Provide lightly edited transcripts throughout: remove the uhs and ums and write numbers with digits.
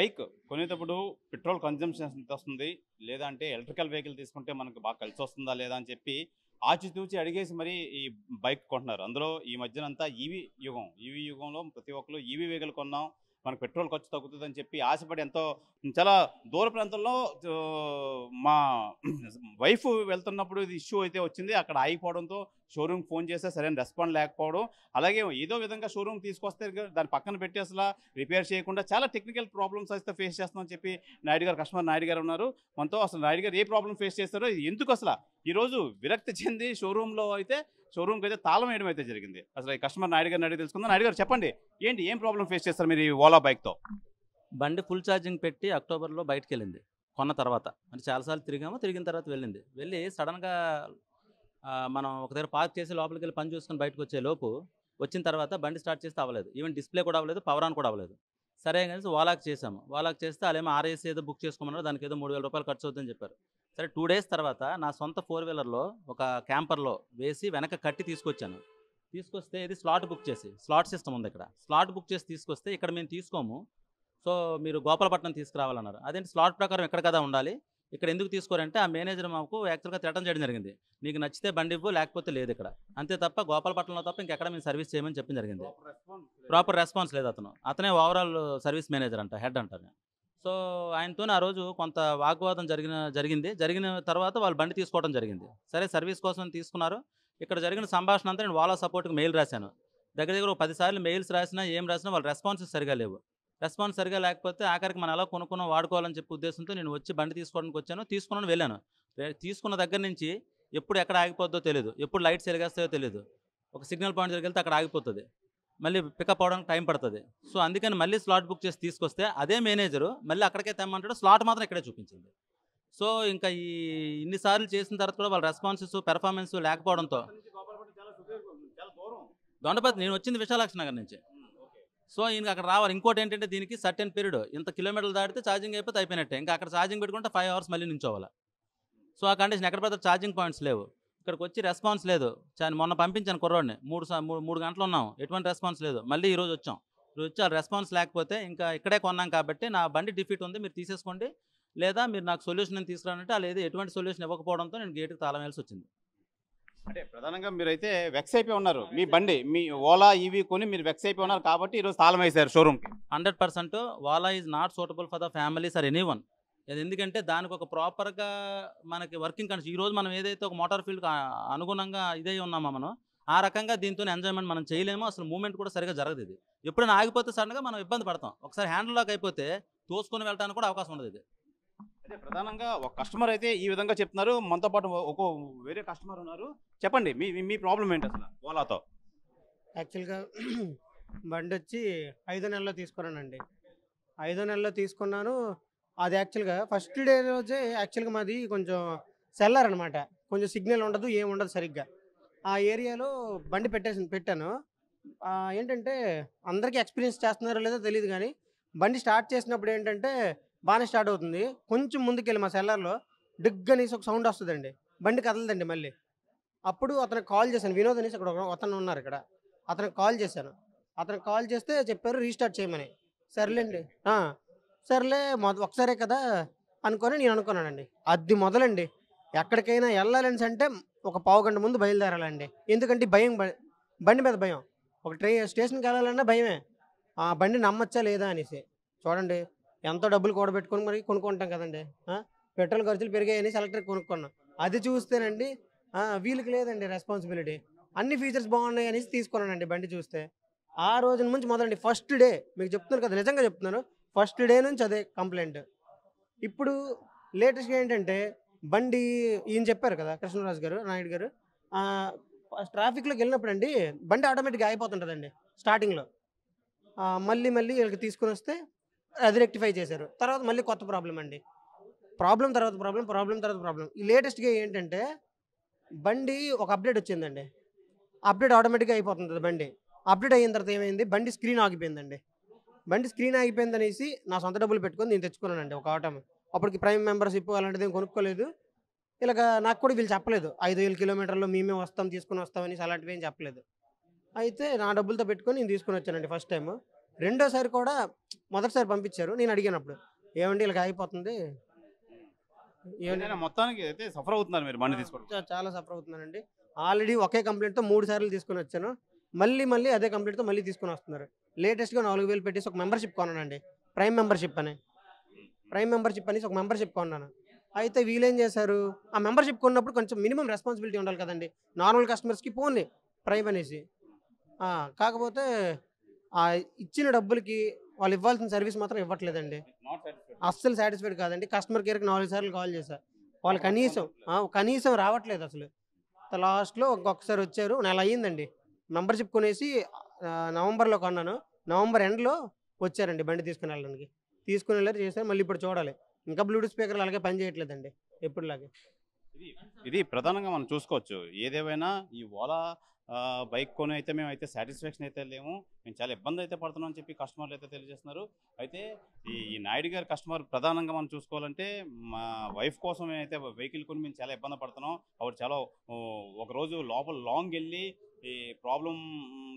Bike కొనేటప్పుడు petrol consumption ఎంత వస్తుంది, లేదా అంటే ఎలక్ట్రికల్ వెహికల్ తీసుకుంటే మనకు బాగా కలిసి వస్తుందా లేదా అని చెప్పి ఆచితూచి అడిగేసి మరి ఈ బైక్ కొంటున్నారు. అందులో ఈ మధ్యనంతా ఈవీ యుగంలో ప్రతి ఒక్కరు ఈవీ వెహికల్ కొన్నాం, మనకు పెట్రోల్ ఖర్చు తగ్గుతుందని చెప్పి ఆశపడి ఎంతో చాలా దూర ప్రాంతంలో మా వైఫ్ వెళ్తున్నప్పుడు ఇది ఇష్యూ అయితే వచ్చింది. అక్కడ ఆగిపోవడంతో షోరూమ్కి ఫోన్ చేస్తే సరైన రెస్పాండ్ లేకపోవడం, అలాగే ఏదో విధంగా షోరూమ్ తీసుకొస్తే దాన్ని పక్కన పెట్టి అసలు రిపేర్ చేయకుండా చాలా టెక్నికల్ ప్రాబ్లమ్స్ అయితే ఫేస్ చేస్తామని చెప్పి కస్టమర్ నాయుడు గారు ఉన్నారు మనతో. అసలు నాయుడు గారు ఏ ప్రాబ్లం ఫేస్ చేస్తారో, ఎందుకు అసలు ఈరోజు విరక్తి చెంది షోరూంకి అయితే తాళం వేయడం అయితే జరిగింది. అసలు ఈ కస్టమర్ నాయుడు గారిని అడిగి తెలుసుకుందాం. నాయుడు గారు చెప్పండి, ఏం ప్రాబ్లం ఫేస్ చేస్తారు మీరు ఈ ఓలా బైక్తో? బండి ఫుల్ ఛార్జింగ్ పెట్టి అక్టోబర్లో బయటకు వెళ్ళింది కొన్న తర్వాత. అంటే చాలాసార్లు తిరిగిన తర్వాత వెళ్ళి సడన్గా మనం ఒక దగ్గర పార్క్ చేసి లోపలికి వెళ్ళి పని చూసుకొని బయటకు వచ్చిన తర్వాత బండి స్టార్ట్ చేస్తే అవ్వలేదు. ఈవెన్ డిస్ప్లే కూడా అవ్వలేదు, పవర్ ఆన్ కూడా అవ్వలేదు. సరే కలిసి ఓలాకి చేసాము. ఓలాకి చేస్తే వాళ్ళేమో ఆర్ఏసీ ఏదో బుక్ చేసుకోమన్నారు, దానికి ఏదో 3000 రూపాయలు ఖర్చు అవుతుందని చెప్పారు. సరే 2 డేస్ తర్వాత నా సొంత 4-వీలర్లో ఒక క్యాంపర్లో వేసి వెనక కట్టి తీసుకొస్తే ఇది స్లాట్ బుక్ చేసి, స్లాట్ సిస్టమ్ ఉంది ఇక్కడ, స్లాట్ బుక్ చేసి తీసుకొస్తే ఇక్కడ మేము తీసుకోము, సో మీరు గోపాలపట్నం తీసుకురావాలన్నారు. అదేంటి స్లాట్ ప్రకారం ఎక్కడ కదా ఉండాలి, ఇక్కడ ఎందుకు తీసుకోరంటే ఆ మేనేజర్ మాకు యాక్చువల్గా తిట్టడం చేయడం జరిగింది. నీకు నచ్చితే బండి ఇవ్వు, లేకపోతే లేదు ఇక్కడ, అంతే తప్ప గోపాలపట్నంలో తప్ప ఇంకెక్కడ మేము సర్వీస్ చేయమని చెప్పడం జరిగింది. ప్రాపర్ రెస్పాన్స్ లేదు. అతనే ఓవరాల్ సర్వీస్ మేనేజర్ అంట, హెడ్ అంటారు. సో ఆయనతో ఆ రోజు కొంత వాగ్వాదం జరిగిన తర్వాత వాళ్ళు బండి తీసుకోవడం జరిగింది. సరే సర్వీస్ కోసం తీసుకున్నారు. ఇక్కడ జరిగిన సంభాషణ అంతా నేను ఓలా సపోర్ట్కి మెయిల్ రాశాను. దగ్గర 10 సార్లు మెయిల్స్ రాసినా వాళ్ళ రెస్పాన్సెస్ సరిగా లేవు. రెస్పాన్స్ సరిగా లేకపోతే ఆఖరికి మనం ఎలా కొనుక్కున్నాం వాడుకోవాలని చెప్పి ఉద్దేశంతో నేను వచ్చి బండి తీసుకోవడానికి వచ్చాను. వెళ్ళాను. తీసుకున్న దగ్గర నుంచి ఎప్పుడు ఎక్కడ ఆగిపోద్దో తెలియదు, ఎప్పుడు లైట్స్ వెలిగేస్తాయో తెలియదు. ఒక సిగ్నల్ పాయింట్ దగ్గరికి వెళ్తే అక్కడ ఆగిపోతుంది, మళ్ళీ పికప్ అవడానికి టైం పడుతుంది. సో అందుకని మళ్ళీ స్లాట్ బుక్ చేసి తీసుకొస్తే అదే మేనేజరు మళ్ళీ అక్కడికే తెమ్మంటాడు, స్లాట్ మాత్రం ఇక్కడే చూపించింది. సో ఇంకా ఇన్నిసార్లు చేసిన తర్వాత కూడా వాళ్ళ రెస్పాన్సెస్ పెర్ఫార్మెన్స్ లేకపోవడంతో దొండపతి నేను వచ్చింది విశాలాక్షి నగర్ నుంచి. సో ఇంకా అక్కడ రావాలి. ఇంకోటి ఏంటంటే దీనికి సర్టెన్ పీరియడ్, ఇంత కిలోమీటర్లు దాటితే ఛార్జింగ్ అయిపోతే అయిపోయినట్టే. ఇంకా అక్కడ ఛార్జింగ్ పెట్టుకుంటే 5 hours మళ్ళీ నించోవాలి. సో ఆ కండిషన్ ఎక్కడ పెద్ద ఛార్జింగ్ పాయింట్స్ లేవు. ఇక్కడికి వచ్చి రెస్పాన్స్ లేదు. మొన్న పంపించాను కుర్రోడిని, 3 గంటలు ఉన్నాం, ఎటువంటి రెస్పాన్స్ లేదు. మళ్ళీ ఈరోజు వచ్చాం. ఆ రెస్పాన్స్ లేకపోతే ఇంకా ఇక్కడే కొన్నాం కాబట్టి నా బండి డిఫీట్ ఉంది, మీరు తీసేసుకోండి, లేదా మీరు నాకు సొల్యూషన్ అని తీసుకురానంటే లేదు, ఎటువంటి సొల్యూషన్ ఇవ్వకపోవడంతో నేను గేటుకి తాళం వేయాల్సి వచ్చింది. అంటే ప్రధానంగా మీరైతే వెక్స్ అయిపోయి ఉన్నారు. మీ బండి మీ ఓలా ఈవీ కొని మీరు వెక్స్ అయిపోయి ఉన్నారు కాబట్టి ఈరోజు తాళం వేశారు షోరూమ్కి. 100% Ola is not suitable for the families or anyone. ఎందుకంటే దానికి ఒక ప్రాపర్గా మనకి వర్కింగ్ కండిషన్, ఈరోజు మనం ఏదైతే ఒక మోటార్ ఫీల్డ్కి అనుగుణంగా ఇదే ఉన్నామో మనం ఆ రకంగా దీంతో ఎంజాయ్మెంట్ మనం చేయలేము. అసలు మూవ్మెంట్ కూడా సరిగా జరగదు. ఇది ఎప్పుడైనా ఆగిపోతే సడన్గా మనం ఇబ్బంది పడతాం. ఒకసారి హ్యాండిల్ లాక్ అయిపోతే తోసుకొని వెళ్ళడానికి కూడా అవకాశం ఉండదు. ఇది అంటే ప్రధానంగా ఒక కస్టమర్ అయితే ఈ విధంగా చెప్తున్నారు, మనతో పాటు వేరే కస్టమర్ ఉన్నారు. చెప్పండి, మీ ప్రాబ్లం ఏంటి అసలు ఓలాతో? యాక్చువల్గా బండి వచ్చి 5 నెలల్లో తీసుకున్నానండి. 5 నెలల్లో తీసుకున్నాను. అది యాక్చువల్గా ఫస్ట్ డే రోజే యాక్చువల్గా మాది కొంచెం సెల్లర్ అనమాట, కొంచెం సిగ్నల్ ఉండదు, ఏముండదు సరిగ్గా. ఆ ఏరియాలో బండి పెట్టాను. ఏంటంటే అందరికీ ఎక్స్పీరియన్స్ చేస్తున్నారో లేదో తెలియదు, కానీ బండి స్టార్ట్ చేసినప్పుడు ఏంటంటే బాగానే స్టార్ట్ అవుతుంది. కొంచెం ముందుకెళ్ళి మా సెల్లర్లో డిగ్ అనేసి ఒక సౌండ్ వస్తుందండి, బండి కదలదండి. మళ్ళీ అప్పుడు అతనికి కాల్ చేశాను, వినోద్ అనేసి ఇక్కడ అతను ఉన్నారు ఇక్కడ, అతనికి కాల్ చేశాను. అతనికి కాల్ చేస్తే చెప్పారు రీస్టార్ట్ చేయమని. సర్లేండి, సర్లే ఒకసారే కదా అనుకొని నేను అనుకున్నానండి. అది మొదలండి. ఎక్కడికైనా వెళ్ళాలని అంటే ఒక పావు గంట ముందు బయలుదేరాలండి. ఎందుకంటే భయం, బండి మీద భయం. ఒక స్టేషన్కి వెళ్ళాలన్నా భయమే, ఆ బండి నమ్మచ్చా లేదా అనేసి. చూడండి ఎంతో డబ్బులు కూడబెట్టుకొని మరి కొనుక్కుంటాం కదండి. పెట్రోల్ ఖర్చులు పెరిగాయి అనేసి ఎలక్ట్రిక్ కొనుక్కున్నాం. అది చూస్తేనండి వీళ్ళకి లేదండి రెస్పాన్సిబిలిటీ. అన్ని ఫీచర్స్ బాగున్నాయి అనేసి తీసుకున్నానండి బండి చూస్తే. ఆ రోజు నుంచి మొదలండి, ఫస్ట్ డే మీకు చెప్తున్నాను కదా, నిజంగా చెప్తున్నాను, ఫస్ట్ డే నుంచి అదే కంప్లైంట్. ఇప్పుడు లేటెస్ట్గా ఏంటంటే బండి ఈయన చెప్పారు కదా కృష్ణరాజు గారు, నాయుడు గారు, ట్రాఫిక్లోకి వెళ్ళినప్పుడు అండి బండి ఆటోమేటిక్గా అయిపోతుంటుందండి స్టార్టింగ్లో. మళ్ళీ వీళ్ళకి తీసుకుని వస్తే అది రెక్టిఫై చేశారు. తర్వాత మళ్ళీ కొత్త ప్రాబ్లం అండి, ప్రాబ్లం తర్వాత ప్రాబ్లం. ఈ లేటెస్ట్గా ఏంటంటే బండి ఒక అప్డేట్ వచ్చిందండి, అప్డేట్ ఆటోమేటిక్గా అయిపోతుంది బండి. అప్డేట్ అయిన తర్వాత ఏమైంది, బండి స్క్రీన్ ఆగిపోయిందండి. బండి స్క్రీన్ ఆగిపోయింది అనేసి నా సొంత డబ్బులు పెట్టుకొని నేను తెచ్చుకున్నానండి ఒక ఆటో. అప్పటికి ప్రైమ్ మెంబర్షిప్ అలాంటిది ఏం కొనుక్కోలేదు. ఇలాగ నాకు కూడా వీళ్ళు చెప్పలేదు 5,000 కిలోమీటర్లు మేమే తీసుకుని వస్తామని అలాంటివి ఏం చెప్పలేదు. అయితే నా డబ్బులతో పెట్టుకొని నేను తీసుకుని వచ్చానండి ఫస్ట్ టైం. రెండోసారి కూడా మొదటిసారి పంపించారు. నేను అడిగినప్పుడు ఏమండి ఇలాగ అయిపోతుంది ఏమండి ఏదైనా మొత్తానికి అయితే సఫర్ అవుతున్నారు మీరు బండి తీసుకోవడం. చాలా సఫర్ అవుతున్నానండి. ఆల్రెడీ ఒకే కంప్లైంట్తో 3 సార్లు తీసుకొని వచ్చాను. మళ్ళీ అదే కంప్లైంట్తో మళ్ళీ తీసుకొని వస్తున్నారు. లేటెస్ట్గా 4000 పెట్టేసి ఒక మెంబర్షిప్ కొన్నానండి. ప్రైమ్ మెంబర్షిప్ అనేసి ఒక మెంబర్షిప్ కొన్నాను. అయితే వీళ్ళేం చేశారు, ఆ మెంబర్షిప్ కొన్నప్పుడు కొంచెం మినిమం రెస్పాన్సిబిలిటీ ఉండాలి కదండి నార్మల్ కస్టమర్స్కి. పోన్లే ప్రైమ్ అనేసి కాకపోతే ఆ ఇచ్చిన డబ్బులకి వాళ్ళు ఇవ్వాల్సిన సర్వీస్ మాత్రం ఇవ్వట్లేదండి. Not satisfied. అస్సలు సాటిస్ఫైడ్ కాదండి. కస్టమర్ కేర్కి 4 సార్లు కాల్ చేశా, వాళ్ళు కనీసం రావట్లేదు అసలు. లాస్ట్లో ఒక్కొక్కసారి వచ్చారు. నెల అయ్యిందండి మెంబర్షిప్ కొనేసి. నవంబర్లో కొన్నాను, నవంబర్ ఎండ్లో వచ్చారండి బండి తీసుకుని వెళ్ళడానికి. తీసుకుని వెళ్ళారు, చేశారు. మళ్ళీ ఇప్పుడు చూడాలి, ఇంకా బ్లూటూత్ స్పీకర్లు అలాగే పని చేయట్లేదండి ఎప్పుడులాగే. ఇది ప్రధానంగా మనం చూసుకోవచ్చు. ఏదేమైనా ఈ ఓలా బైక్ కొని అయితే మేమైతే సాటిస్ఫాక్షన్ అయితే లేము, మేము చాలా ఇబ్బంది అయితే పడుతున్నాం అని చెప్పి కస్టమర్లు అయితే తెలియజేస్తున్నారు. అయితే ఈ నాయుడు గారి కస్టమర్ ప్రధానంగా మనం చూసుకోవాలంటే మా వైఫ్ కోసం మేమైతే వెహికల్ కొని మేము చాలా ఇబ్బంది పడుతున్నాం. ఆవిడ చాలా ఒకరోజు లోపల లాంగ్ వెళ్ళి ఈ ప్రాబ్లం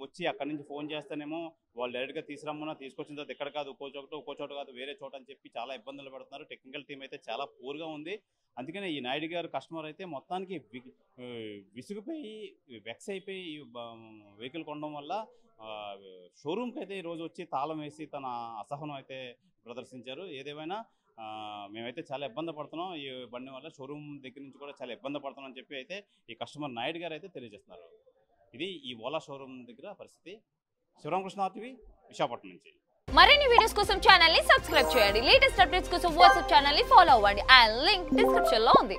వచ్చి అక్కడి నుంచి ఫోన్ చేస్తేనేమో వాళ్ళు డైరెక్ట్గా తీసుకురమ్మన్నా తీసుకొచ్చిన తర్వాత ఎక్కడ కాదు ఒక్కో చోట కాదు వేరే చోట అని చెప్పి చాలా ఇబ్బందులు పడుతున్నారు. టెక్నికల్ టీం అయితే చాలా పూర్గా ఉంది. అందుకనే ఈ నాయుడు గారు కస్టమర్ అయితే మొత్తానికి విసిగిపోయి వెక్స్ అయిపోయి వెహికల్ కొనడం వల్ల షోరూమ్కి అయితే ఈరోజు వచ్చి తాళం వేసి తన అసహనం అయితే ప్రదర్శించారు. ఏదేమైనా మేమైతే చాలా ఇబ్బంది పడుతున్నాం ఈ బండి వల్ల, షోరూమ్ దగ్గర నుంచి కూడా చాలా ఇబ్బంది పడుతున్నాం అని చెప్పి అయితే ఈ కస్టమర్ నాయుడు గారు అయితే తెలియజేస్తున్నారు. ఇది ఈ ఓలా షోరూమ్ దగ్గర పరిస్థితి. శివరామకృష్ణ టీవీ విశాఖపట్నం నుంచి. మరిన్ని వీడియోస్ కోసం ఛానల్ ని సబ్స్క్రైబ్ చేయండి. లేటెస్ట్ అప్డేట్స్ కోసం వాట్సాప్ ఛానల్ ని ఫాలో అవ్వండి. ఆ లింక్ డిస్క్రిప్షన్ లో ఉంది.